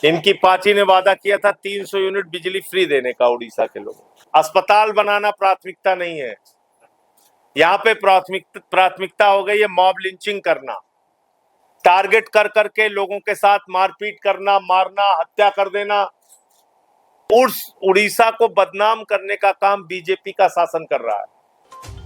इनकी पार्टी ने वादा किया था 300 यूनिट बिजली फ्री देने का उड़ीसा के लोगों को। अस्पताल बनाना प्राथमिकता नहीं है, यहाँ पे प्राथमिकता हो गई है मॉब लिंचिंग करना, टारगेट कर करके लोगों के साथ मारपीट करना, मारना, हत्या कर देना। उस उड़ीसा को बदनाम करने का काम बीजेपी का शासन कर रहा है।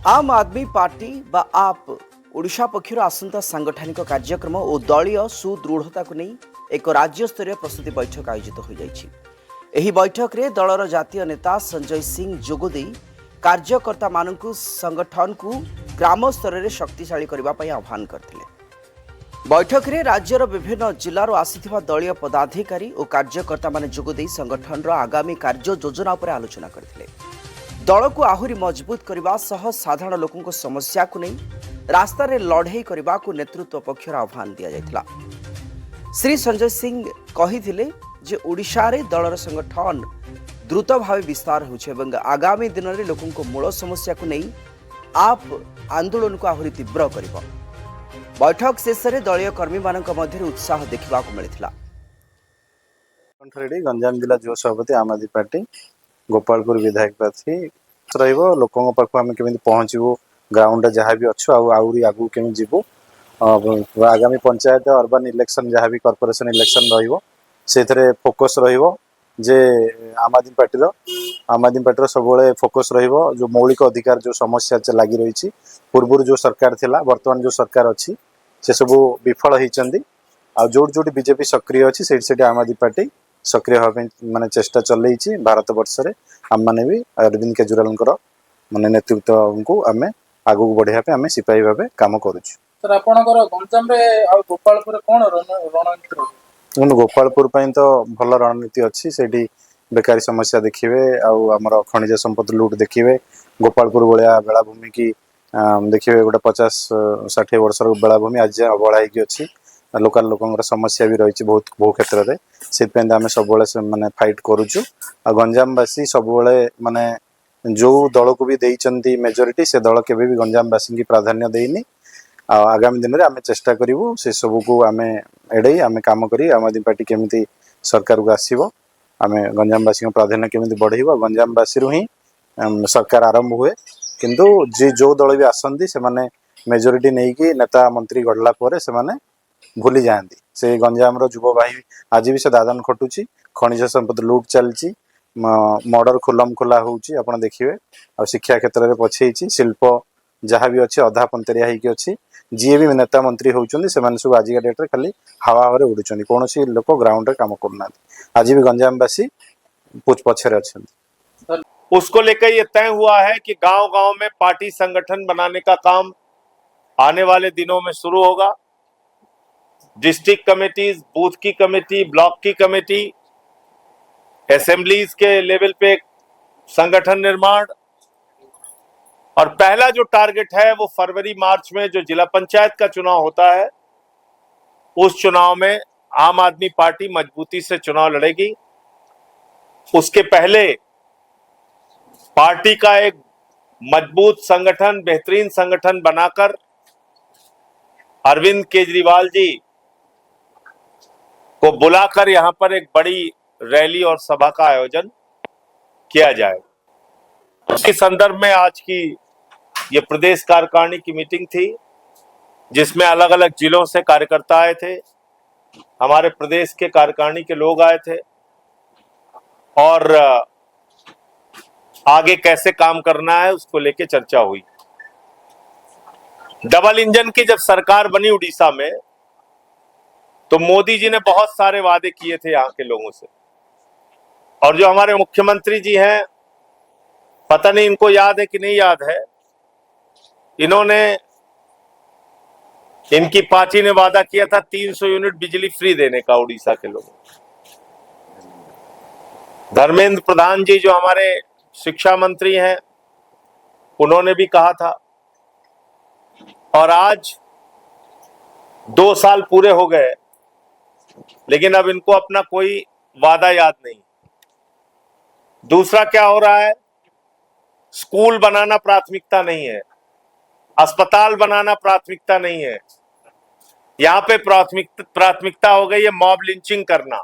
आम आदमी पार्टी बा आप ओडिशा पक्षर आसंता सांगठनिक कार्यक्रम और दलीय सुदृढ़ता को नहीं एक राज्य स्तरीय प्रस्तुति बैठक आयोजित हो जाइछि। एही बैठक रे दलर जातीय नेता संजय सिंह जोगदे कार्यकर्ता मानकु संगठन को ग्राम स्तर में शक्तिशाली करने पर आह्वान करथिले। बैठक रे राज्यर विभिन्न जिल्लार आसिथिबा दलीय पदाधिकारी और कार्यकर्ता माने जोगदे संगठन आगामी कार्य योजना पर आलोचना करथिले। दल को आहुरी मजबूत करने सह साधारण लोकों समस्या को नहीं रास्ता रे लड़ाई करने को नेतृत्व पक्षर आह्वान दि जाइथिला। श्री संजय सिंह कहिथिले जे ओडिशा रे दलर संगठन द्रुत भाव विस्तार होउछे एवं आगामी दिन में लोकों को मूल समस्या को नहीं आप आंदोलन को आहुरी तीव्र करिबो। बैठक शेष में दलीय कर्मी मानक मध्य उत्साह देखा मिलता। गंजाम जिला जो सभापति आम आदमी पार्टी गोपालपुर विधायक प्रार्थी रहिबो। लोकों पाखु आम केमिति पहुँचबू, ग्राउंड जहाँ भी अच्छु आउरी आगु केमिति जीवु। आगामी पंचायत अर्बन इलेक्शन जहाँ भी कॉर्पोरेशन इलेक्शन रहिबो सेथरे फोकस रहिबो जे आम आदमी पार्टी सब फोकस रहिबो। जो मौलिक अधिकार जो समस्या लगी रही पूर्व जो सरकार थिला वर्तमान जो सरकार अच्छी से सब विफल होती जोटी जोटी बीजेपी सक्रिय अच्छी से आम आदमी पार्टी सक्रिय होगा माने चेष्टा चलई भारत वर्ष रे। आम मैंने भी अरविंद केजरीवाल माने नेतृत्व को आम आगू बढ़िया आम सिपाही भाव कम करुचु। सर आपनकर गंजाम रे आ गोपालपुर कोन रणनीति रही? गोपालपुर तो भल रणनीति अच्छी से बेकारी समस्या देखिए आमर खनिज संपद लुट देखिए। गोपालपुर भाया बेलाभूमि की देखिए गोटे 50-60 वर्ष बेलाभूमि आज अवहेला अच्छी लोकाल लोक समस्या भी रही बहुत बहु क्षेत्र में से आम सब माने फाइट करुचु। गंजामवासी सब माने जो दल को भी देइचंती मेजोरिटी से दल केबे भी गंजामवासी की प्राधान्य देनी। आगामी दिन में आम चेष्टा करूँ से सब को आम एड़े आम कम कर आम आदमी पार्टी केमिति सरकार को आसो आम गंजामवासी प्राधान्य केमिति बढ़ेब। गंजामवासी ही सरकार आरंभ हुए किंतु जी जो दल भी आसती से माने मेजोरिटी नहीं कि नेता मंत्री गढ़ला पर से माने भूली जाती। से गंजाम युव भाई आज भी से दादन खटुची, खनिज संपद लुट चलती, मर्डर खुलम खुला होउची आपण देखिए। आ शिक्षा क्षेत्र में पछेई शिल्प जहाँ भी अच्छे अधा पंतरिया होती जी भी नेता मंत्री होती से सब आज डेट्रे खाली हवा हवा उड़ुंट कौन लोक ग्राउंड रे काम करना। आज भी गंजामवासी पुछ पछरे अच्छा। उसको लेकर ये तय हुआ है कि गांव गांव में पार्टी संगठन बनाने का काम आने वाले दिनों में शुरू होगा। डिस्ट्रिक्ट कमेटीज, बूथ की कमेटी, ब्लॉक की कमेटी, असेंबलीज के लेवल पे संगठन निर्माण और पहला जो टारगेट है वो फरवरी मार्च में जो जिला पंचायत का चुनाव होता है उस चुनाव में आम आदमी पार्टी मजबूती से चुनाव लड़ेगी। उसके पहले पार्टी का एक मजबूत संगठन, बेहतरीन संगठन बनाकर अरविंद केजरीवाल जी को बुलाकर यहां पर एक बड़ी रैली और सभा का आयोजन किया जाए। इस संदर्भ में आज की ये प्रदेश कार्यकारिणी की मीटिंग थी जिसमें अलग अलग जिलों से कार्यकर्ता आए थे, हमारे प्रदेश के कार्यकारिणी के लोग आए थे और आगे कैसे काम करना है उसको लेके चर्चा हुई। डबल इंजन की जब सरकार बनी उड़ीसा में तो मोदी जी ने बहुत सारे वादे किए थे यहाँ के लोगों से और जो हमारे मुख्यमंत्री जी हैं, पता नहीं इनको याद है कि नहीं याद है, इन्होंने इनकी पार्टी ने वादा किया था 300 यूनिट बिजली फ्री देने का उड़ीसा के लोगों को। धर्मेंद्र प्रधान जी जो हमारे शिक्षा मंत्री हैं उन्होंने भी कहा था और आज 2 साल पूरे हो गए लेकिन अब इनको अपना कोई वादा याद नहीं। दूसरा क्या हो रहा है, स्कूल बनाना प्राथमिकता नहीं है, अस्पताल बनाना प्राथमिकता नहीं है, यहाँ पे प्राथमिकता हो गई है मॉब लिंचिंग करना,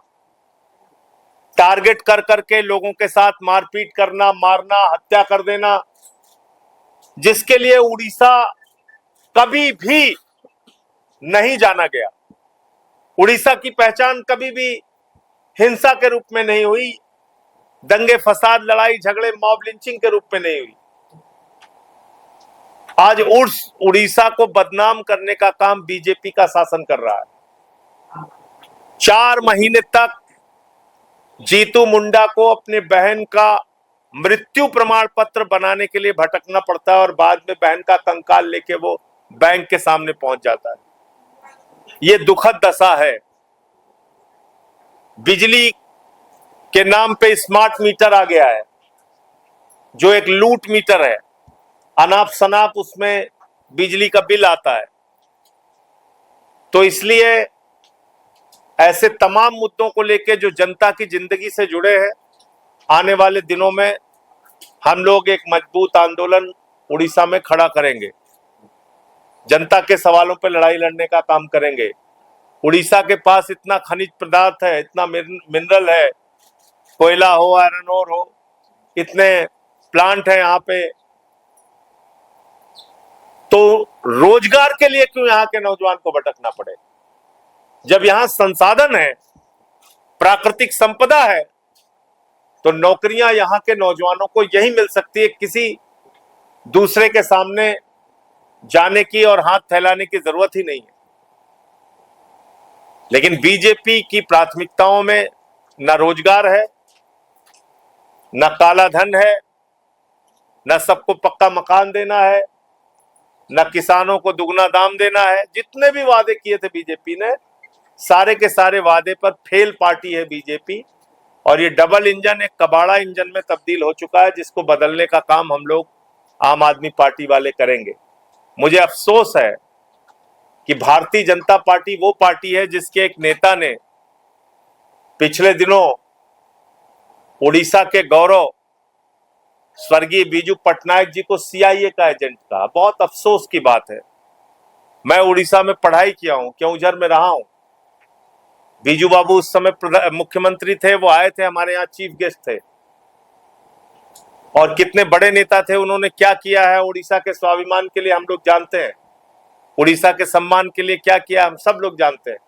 टारगेट कर करके लोगों के साथ मारपीट करना, मारना, हत्या कर देना, जिसके लिए उड़ीसा कभी भी नहीं जाना गया। उड़ीसा की पहचान कभी भी हिंसा के रूप में नहीं हुई, दंगे फसाद, लड़ाई झगड़े, मॉब लिंचिंग के रूप में नहीं हुई। आज उड़ीसा को बदनाम करने का काम बीजेपी का शासन कर रहा है। 4 महीने तक जीतू मुंडा को अपने बहन का मृत्यु प्रमाण पत्र बनाने के लिए भटकना पड़ता है और बाद में बहन का कंकाल लेके वो बैंक के सामने पहुंच जाता है। ये दुखद दशा है। बिजली के नाम पे स्मार्ट मीटर आ गया है, जो एक लूट मीटर है। अनाप शनाप उसमें बिजली का बिल आता है। तो इसलिए ऐसे तमाम मुद्दों को लेकर जो जनता की जिंदगी से जुड़े हैं, आने वाले दिनों में हम लोग एक मजबूत आंदोलन उड़ीसा में खड़ा करेंगे। जनता के सवालों पर लड़ाई लड़ने का काम करेंगे। उड़ीसा के पास इतना खनिज पदार्थ है, इतना मिनरल है, कोयला हो, आयरन ओर हो, इतने प्लांट है यहाँ पे। तो रोजगार के लिए क्यों यहाँ के नौजवान को भटकना पड़े? जब यहां संसाधन है, प्राकृतिक संपदा है, तो नौकरियां यहां के नौजवानों को यही मिल सकती है। किसी दूसरे के सामने जाने की और हाथ फैलाने की जरूरत ही नहीं है। लेकिन बीजेपी की प्राथमिकताओं में न रोजगार है, न काला धन है, न सबको पक्का मकान देना है, न किसानों को दुगना दाम देना है। जितने भी वादे किए थे बीजेपी ने, सारे के सारे वादे पर फेल पार्टी है बीजेपी। और ये डबल इंजन एक कबाड़ा इंजन में तब्दील हो चुका है, जिसको बदलने का काम हम लोग आम आदमी पार्टी वाले करेंगे। मुझे अफसोस है कि भारतीय जनता पार्टी वो पार्टी है जिसके एक नेता ने पिछले दिनों उड़ीसा के गौरव स्वर्गीय बीजू पटनायक जी को सीआईए का एजेंट कहा। बहुत अफसोस की बात है। मैं उड़ीसा में पढ़ाई किया हूं, केवंझर में रहा हूं। बीजू बाबू उस समय मुख्यमंत्री थे, वो आए थे, हमारे यहाँ चीफ गेस्ट थे। और कितने बड़े नेता थे, उन्होंने क्या किया है उड़ीसा के स्वाभिमान के लिए हम लोग जानते हैं। उड़ीसा के सम्मान के लिए क्या किया हम सब लोग जानते हैं।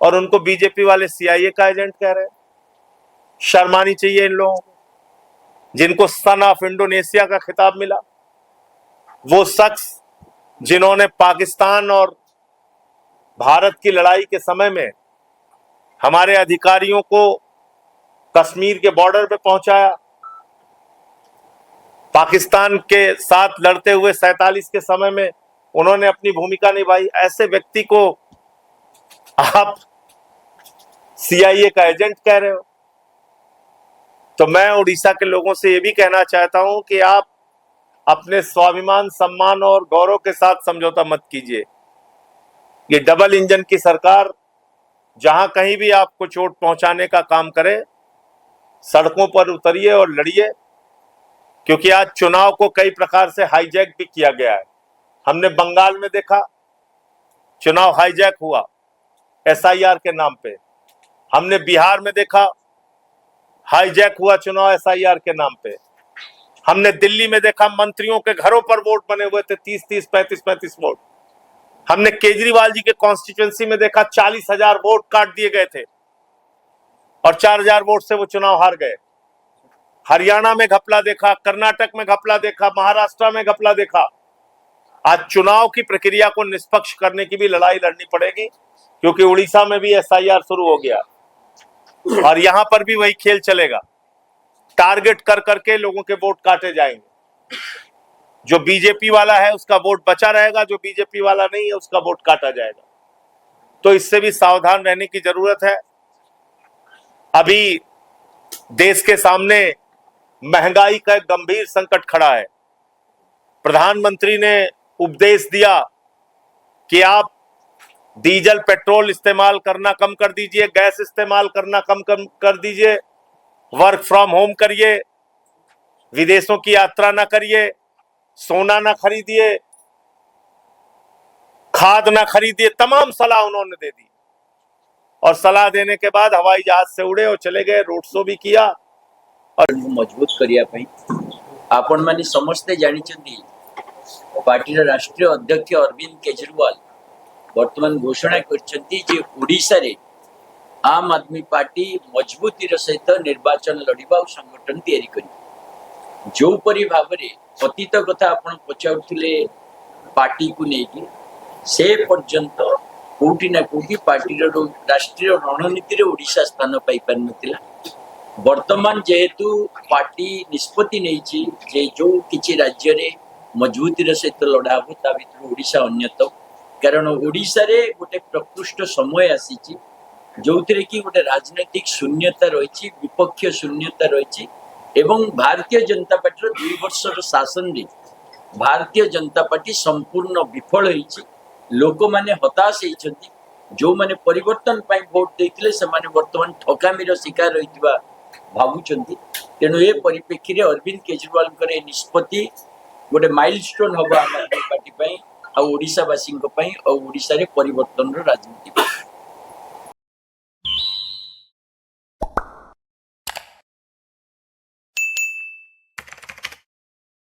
और उनको बीजेपी वाले सीआईए का एजेंट कह रहे हैं। शर्मानी चाहिए इन लोगों को, जिनको सन ऑफ इंडोनेशिया का खिताब मिला। वो शख्स जिन्होंने पाकिस्तान और भारत की लड़ाई के समय में हमारे अधिकारियों को कश्मीर के बॉर्डर पे पहुंचाया, पाकिस्तान के साथ लड़ते हुए 47 के समय में उन्होंने अपनी भूमिका निभाई। ऐसे व्यक्ति को आप सीआईए का एजेंट कह रहे हो। तो मैं उड़ीसा के लोगों से यह भी कहना चाहता हूं कि आप अपने स्वाभिमान, सम्मान और गौरव के साथ समझौता मत कीजिए। ये डबल इंजन की सरकार जहां कहीं भी आपको चोट पहुंचाने का काम करे, सड़कों पर उतरिए और लड़िए। क्योंकि आज चुनाव को कई प्रकार से हाईजैक भी किया गया है। हमने बंगाल में देखा चुनाव हाईजैक हुआ एसआईआर के नाम पे। हमने बिहार में देखा हाईजैक हुआ चुनाव एसआईआर के नाम पे। हमने दिल्ली में देखा मंत्रियों के घरों पर वोट बने हुए थे, 30-30, 35-35 वोट। हमने केजरीवाल जी के कॉन्स्टिट्यूएंसी में देखा 40,000 वोट काट दिए गए थे और 4,000 वोट से वो चुनाव हार गए। हरियाणा में घपला देखा, कर्नाटक में घपला देखा, महाराष्ट्र में घपला देखा। आज चुनाव की प्रक्रिया को निष्पक्ष करने की भी लड़ाई लड़नी पड़ेगी, क्योंकि उड़ीसा में भी एसआईआर शुरू हो गया और यहां पर भी वही खेल चलेगा। टारगेट कर करके लोगों के वोट काटे जाएंगे। जो बीजेपी वाला है उसका वोट बचा रहेगा, जो बीजेपी वाला नहीं है उसका वोट काटा जाएगा। तो इससे भी सावधान रहने की जरूरत है। अभी देश के सामने महंगाई का एक गंभीर संकट खड़ा है। प्रधानमंत्री ने उपदेश दिया कि आप डीजल पेट्रोल इस्तेमाल करना कम कर दीजिए, गैस इस्तेमाल करना कम कर दीजिए, वर्क फ्रॉम होम करिए, विदेशों की यात्रा ना करिए, सोना ना खरीदिए, खाद ना खरीदिए। तमाम सलाह उन्होंने दे दी। और सलाह देने के बाद हवाई जहाज से उड़े और चले गए, रोड शो भी किया। मजबूत करने आपण माने समस्ते जानी पार्टी राष्ट्रीय अध्यक्ष अरविंद केजरीवाल वर्तमान घोषणा करड़शा रे आम आदमी पार्टी मजबूतीर सहित निर्वाचन लड़िबा और संगठन तैयारी करी जो परी भाव में अतीत कथा आपण पचारुले पार्टी को लेकिन से पर्यंत कोटी ना कोटी पार्टी राष्ट्रीय रणनीति ओडिशा स्थान पाई पार नथिला। वर्तमान जेहेतु पार्टी निष्पत्ति नहीं जे जो किसी राज्य रे मजबूतीर सहित लड़ा हम ता भीतर ओडिशा अन्यतम कारण ओडिशा रे गोटे प्रकृष्ट समय आसी जो थे कि गोटे राजनैतिक शून्यता रही विपक्ष शून्यता रही एवं भारतीय जनता पार्टी 2 वर्षर शासन रे भारतीय जनता पार्टी संपूर्ण विफल होती लोक मैंने हताश होती जो मैंने परिवर्तन पाई भोट देते से माने वर्तमान ठकामीर शिकार होता भावुंट तेणु ए परिप्रेक्षी रे अरविंद केजरीवाल निष्पत्ति गोटे माइलस्टोन हम आम आदमी पार्टी ओडिशावासी ओडिशा रे परिवर्तन राजनीति।